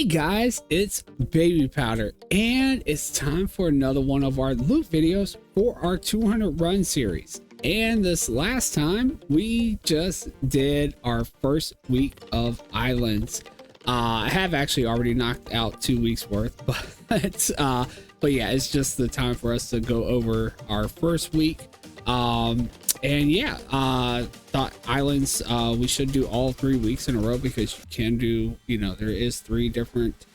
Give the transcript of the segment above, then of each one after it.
Hey guys, it's Babypowder, and it's time for another one of our loot videos for our 200 run series. And this last time, we just did our first week of islands. I have actually already knocked out 2 weeks worth, but yeah, it's just the time for us to go over our first week. And yeah, thought islands, we should do all 3 weeks in a row, because you can do, there is 3 different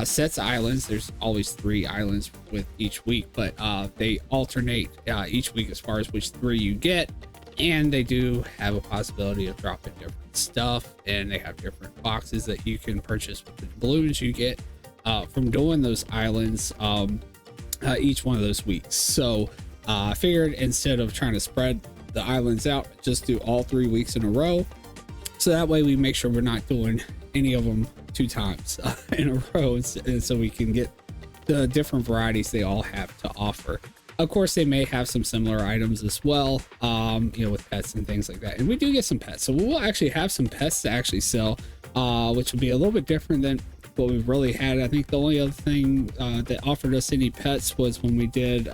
sets of islands. There's always 3 islands with each week, but they alternate each week as far as which 3 you get, and they do have a possibility of dropping different stuff, and they have different boxes that you can purchase with the balloons you get from doing those islands each one of those weeks. So I figured instead of trying to spread the islands out, just do all 3 weeks in a row, so that way we make sure we're not doing any of them 2 times in a row, and so we can get the different varieties they all have to offer. Of course, they may have some similar items as well, with pets and things like that, and we do get some pets, so we'll actually have some pets to actually sell, which will be a little bit different than what we've really had. I think the only other thing that offered us any pets was when we did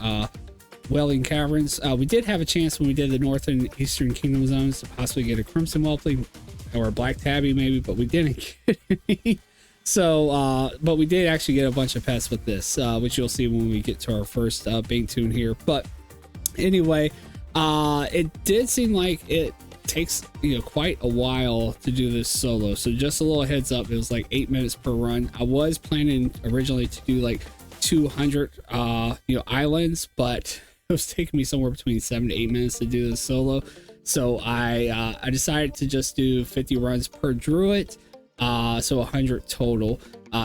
Whaling Caverns. We did have a chance when we did the North and Eastern Kingdom zones to possibly get a Crimson Whelpling or a Black Tabby maybe, but we didn't get any. So, but we did actually get a bunch of pets with this, which you'll see when we get to our first Bing Tune here. But anyway, it did seem like it takes quite a while to do this solo. So just a little heads up, it was like 8 minutes per run. I was planning originally to do like 200 islands, but it was taking me somewhere between 7 to 8 minutes to do this solo. So I decided to just do 50 runs per druid, so 100 total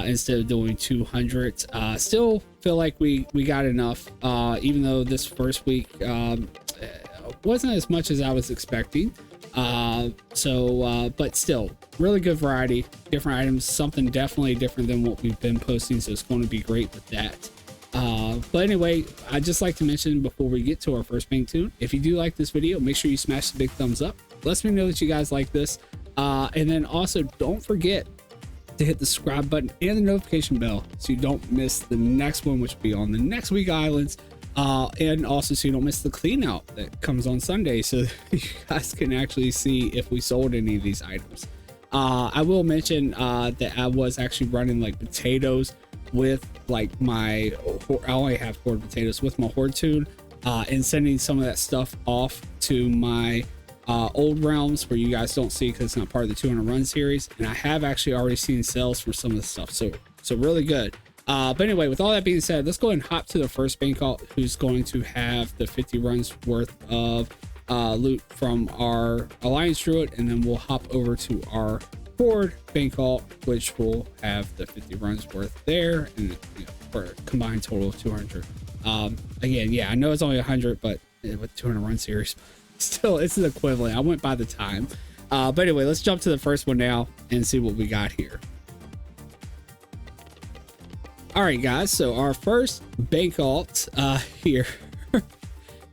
instead of doing 200. Still feel like we got enough, even though this first week wasn't as much as I was expecting. But still really good variety, different items, something definitely different than what we've been posting, so it's going to be great with that. But anyway, I'd just like to mention before we get to our first Bing Tune, if you do like this video, make sure you smash the big thumbs up. Let me know that you guys like this, and then also don't forget to hit the subscribe button and the notification bell so you don't miss the next one, which will be on the next week islands. And also so you don't miss the clean out that comes on Sunday, so you guys can actually see if we sold any of these items. I will mention that I was actually running like potatoes with like my, I only have Horde potatoes with my Horde tune, and sending some of that stuff off to my old realms where you guys don't see because it's not part of the 200 run series, and I have actually already seen sales for some of the stuff, so really good. But anyway, with all that being said, let's go ahead and hop to the first bank alt, who's going to have the 50 runs worth of loot from our Alliance Druid, and then we'll hop over to our Horde bank alt, which will have the 50 runs worth there, and for a combined total of 200. Again, yeah, I know it's only 100, but with 200 run series, still it's an equivalent. I went by the time. But anyway, let's jump to the first one now and see what we got here. All right, guys, so our first bank alt here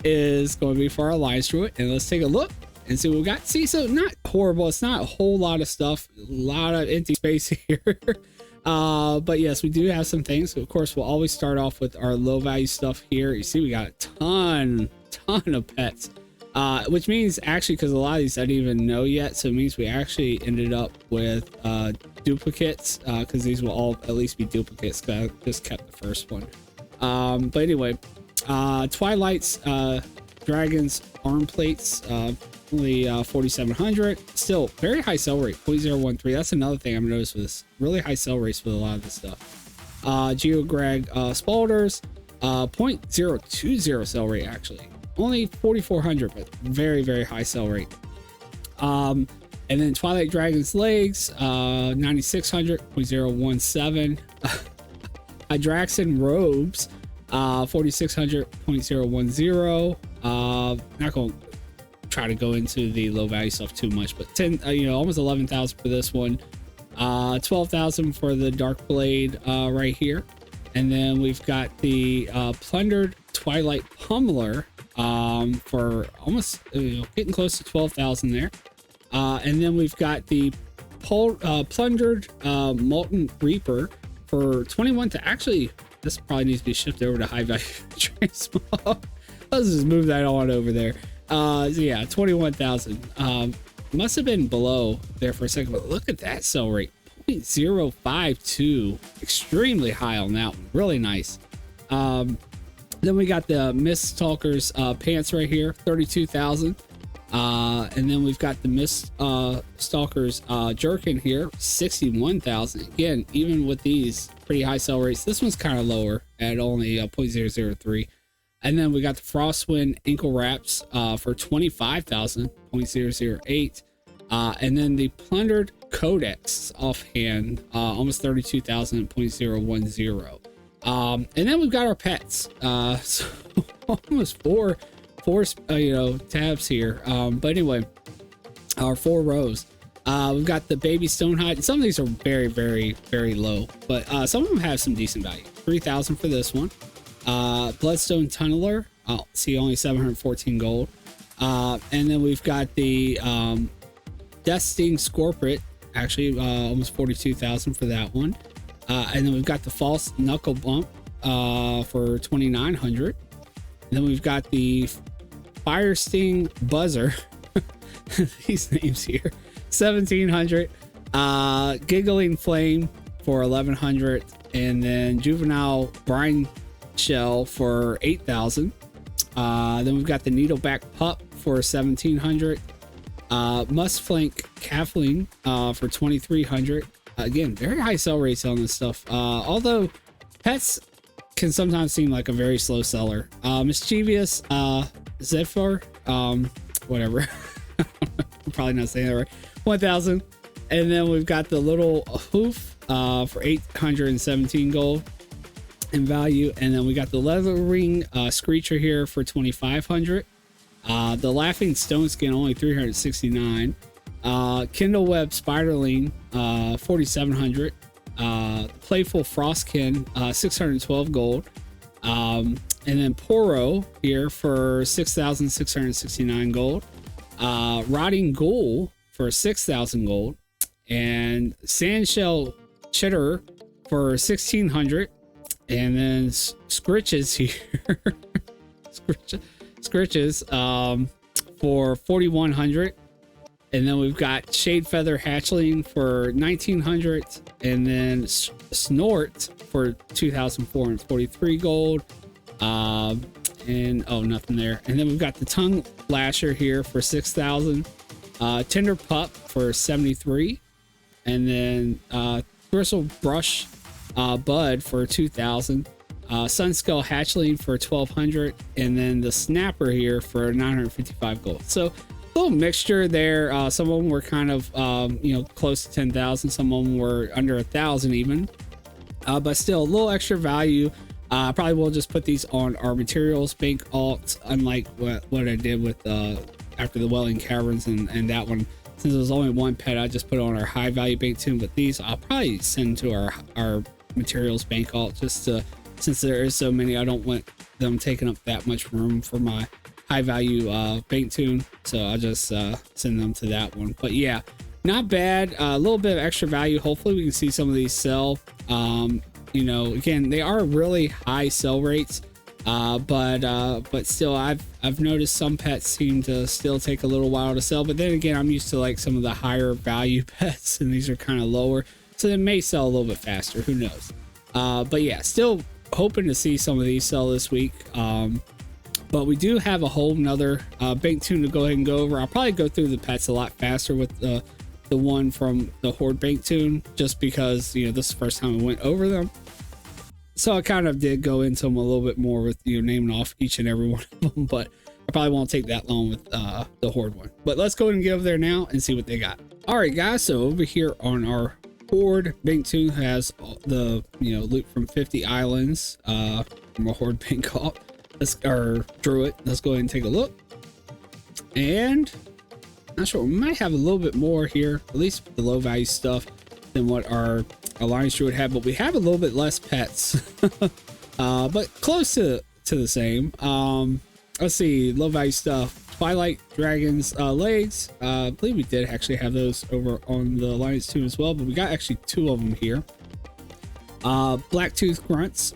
is going to be for our Alliance Druid, and let's take a look and see what we got. See, so not horrible. It's not a whole lot of stuff, a lot of empty space here. But yes, we do have some things. So of course, we'll always start off with our low value stuff here. You see, we got a ton of pets, which means actually, because a lot of these I didn't even know yet, so it means we actually ended up with duplicates, because these will all at least be duplicates, because I just kept the first one. But anyway, Twilight's Dragon's arm plates, only 4,700. Still very high sell rate, 0.013. That's another thing I've noticed with this, really high sell rates with a lot of this stuff. Geograg Spalders, 0.020 sell rate, actually only 4,400, but very high sell rate. And then Twilight Dragon's legs, 9,600, 0.017. Hydraxin robes, 4,600, 0.010. Not going to try to go into the low value stuff too much, but 10, almost 11,000 for this one. 12,000 for the Dark Blade right here. And then we've got the plundered Twilight Pummeler for almost getting close to 12,000 there. And then we've got the plundered Molten Reaper for 21 to actually, this probably needs to be shifted over to high value transmog. Let's just move that on over there. So yeah, 21,000. Must have been below there for a second, but look at that sell rate, 0.052, extremely high on that one. Really nice. Then we got the Mist Stalker's pants right here, 32,000. And then we've got the Mist Stalker's jerkin here, 61,000. Again, even with these pretty high sell rates, this one's kind of lower at only 0.003. And then we got the Frostwind ankle wraps for 25,000, 0.008. And then the Plundered Codex offhand, almost 32,000, 0.010. And then we've got our pets. So almost four tabs here. But anyway, our 4 rows. We've got the Baby Stonehide. Some of these are very, very, very low, but some of them have some decent value. 3,000 for this one. Bloodstone Tunneler. I'll see only 714 gold. And then we've got the Death Sting Scorpret. Actually, almost 42,000 for that one. And then we've got the False Knuckle Bump for 2,900. And then we've got the Fire Sting Buzzer. These names here, 1,700. Giggling Flame for 1,100. And then Juvenile Brine Shell for 8,000. Then we've got the Needleback Pup for 1,700. Mustflank Calfling for 2,300. Again, very high sell rates on this stuff. Although pets can sometimes seem like a very slow seller. Mischievous Zephyr, whatever. I'm probably not saying that right. 1,000. And then we've got the little hoof for 817 gold in value. And then we got the leather ring screecher here for 2,500. The laughing stone skin only 369. Kindle Web Spiderling 4,700. Playful Frostkin 612 gold. And then Poro here for 6,669 gold. Rotting Ghoul for 6,000 gold. And Sandshell Chitter for 1,600. And then Scritches here. Scritches for 4,100. And then we've got Shade Feather Hatchling for 1,900. And then Snort for 2,443 gold. And oh, nothing there. And then we've got the Tongue Lasher here for 6,000. Tinder Pup for 73. And then Bristle Brush Bud for 2,000. Sunskull Hatchling for 1,200. And then the Snapper here for 955 gold. So a little mixture there. Some of them were kind of close to 10,000. Some of them were under 1,000 even. But still a little extra value. Probably will just put these on our materials bank alt, unlike what I did with after the Welling Caverns and that one. Since it was only one pet, I just put it on our high value bank tune. But these I'll probably send to our materials bank alt, just to, since there is so many, I don't want them taking up that much room for my high value bank tune. So I'll just send them to that one. But yeah, not bad. A little bit of extra value. Hopefully we can see some of these sell. Again, they are really high sell rates, but still I've noticed some pets seem to still take a little while to sell. But then again, I'm used to like some of the higher value pets, and these are kind of lower, so they may sell a little bit faster. Who knows? But yeah, still hoping to see some of these sell this week. But we do have a whole nother bank tune to go ahead and go over. I'll probably go through the pets a lot faster with the one from the Horde bank tune, just because this is the first time I went over them. So I kind of did go into them a little bit more with naming off each and every one of them, but I probably won't take that long with the Horde one. But let's go ahead and get over there now and see what they got. All right, guys. So over here on our Horde bank tune has the loot from 50 islands from a Horde bank alt. Druid. Let's go ahead and take a look. And not sure, we might have a little bit more here, at least the low value stuff, than what our Alliance Druid had, but we have a little bit less pets. But close to the same. Let's see, low value stuff. Twilight Dragon's legs. I believe we did actually have those over on the Alliance too as well, but we got actually 2 of them here. Blacktooth Grunts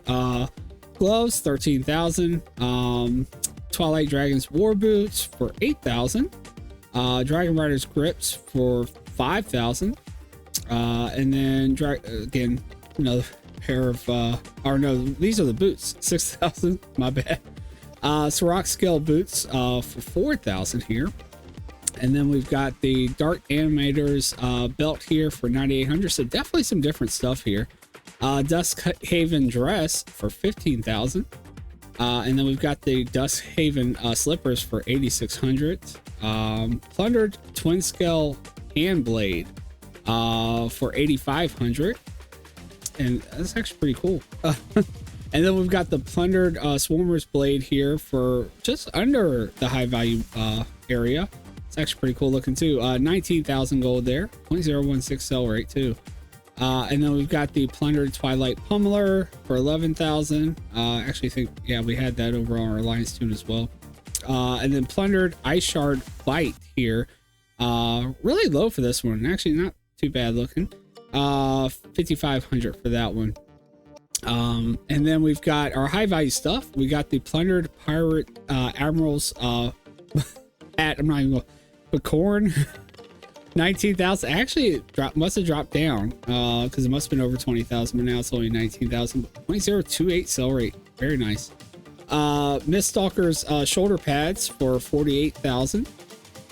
gloves, 13,000. Twilight Dragon's War Boots for 8,000. Dragon Rider's Grips for 5,000. And then again, another pair of or no, these are the boots, 6,000. My bad. Sirach Scale Boots for 4,000 here. And then we've got the Dark Animator's belt here for 9,800. So definitely some different stuff here. Dusk Haven dress for 15,000. And then we've got the Dusk Haven slippers for 8,600. Plundered Twin Scale hand blade for 8,500. And that's actually pretty cool. And then we've got the plundered Swarmer's blade here for just under the high value area. It's actually pretty cool looking too. 19,000 gold there. 0.016 sell rate too. And then we've got the plundered Twilight Pummeler for 11,000. Actually think, yeah, we had that over on our Alliance tune as well. And then plundered Ice Shard Bite here. Really low for this one. Actually not too bad looking. 5,500 for that one. And then we've got our high value stuff. We got the plundered Pirate Admiral's hat. I'm not even going, but corn. 19,000. Actually it must have dropped down because it must have been over 20,000, but now it's only 19,000. 0.028 sell rate. Very nice. Miststalker's shoulder pads for 48,000.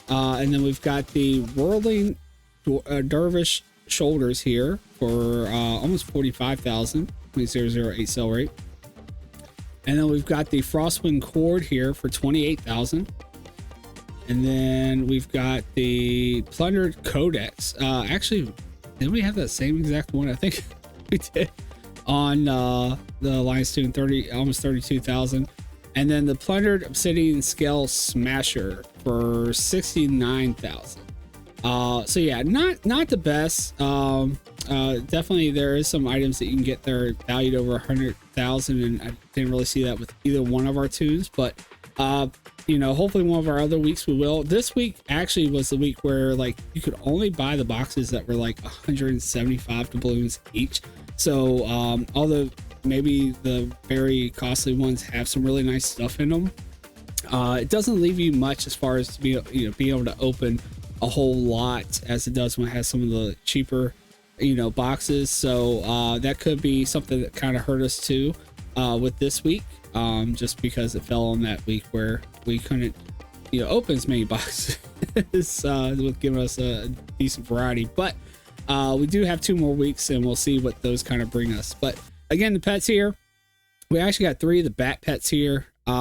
And then we've got the Whirling Dervish shoulders here for almost 45,000. 0.008 sell rate. And then we've got the Frostwind cord here for 28,000. And then we've got the plundered codex. Actually, didn't we have that same exact one? I think we did on the Alliance tune, almost 32,000. And then the plundered obsidian scale smasher for 69,000. So yeah, not the best. Definitely there is some items that you can get there valued over 100,000, and I didn't really see that with either one of our tunes, but you know, hopefully one of our other weeks we will. This week actually was the week where like you could only buy the boxes that were like 175 doubloons each. So although maybe the very costly ones have some really nice stuff in them, it doesn't leave you much as far as to be able to open a whole lot as it does when it has some of the cheaper boxes. So that could be something that kind of hurt us too with this week, just because it fell on that week where we couldn't open as many boxes with giving us a decent variety. But we do have 2 more weeks and we'll see what those kind of bring us. But again, the pets here, we actually got 3 of the bat pets here. We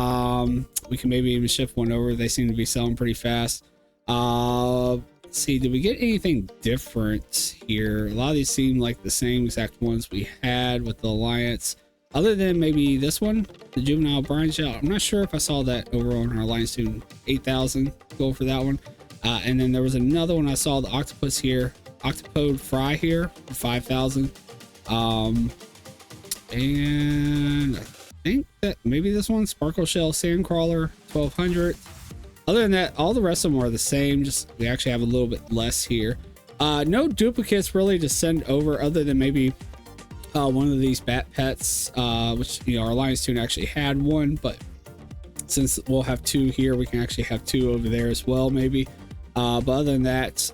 can maybe even shift one over. They seem to be selling pretty fast. Let's see, did we get anything different here? A lot of these seem like the same exact ones we had with the Alliance, other than maybe this one, the Juvenile Brine Shell. I'm not sure if I saw that over on our Alliance tune. 8,000 gold for that one. And then there was another one I saw, the octopus here, octopode fry here for 5,000. And I think that maybe this one, Sparkle Shell Sandcrawler, 1,200. Other than that, all the rest of them are the same, just we actually have a little bit less here. No duplicates really to send over, other than maybe one of these bat pets, which our Alliance tune actually had one, but since we'll have 2 here, we can actually have 2 over there as well, maybe. But other than that,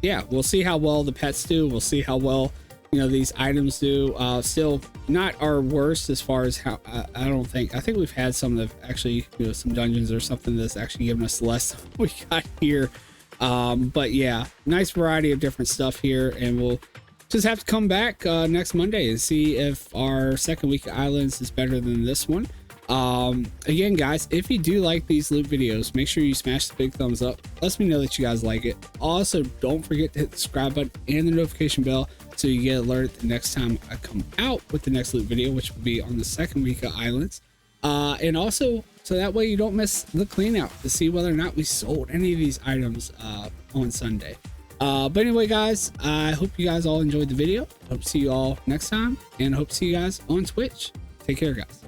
yeah, we'll see how well the pets do. We'll see how well these items do. Still not our worst as far as how I think we've had some that have actually some dungeons or something that's actually given us less than we got here. But yeah, nice variety of different stuff here, and we'll just have to come back next Monday and see if our second week of Islands is better than this one. Again, guys, if you do like these loot videos, make sure you smash the big thumbs up. Let me know that you guys like it. Also, don't forget to hit the subscribe button and the notification bell so you get alerted the next time I come out with the next loot video, which will be on the second week of Islands. And also, so that way you don't miss the clean out to see whether or not we sold any of these items on Sunday. But anyway, guys, I hope you guys all enjoyed the video. Hope to see you all next time, and hope to see you guys on Twitch. Take care, guys.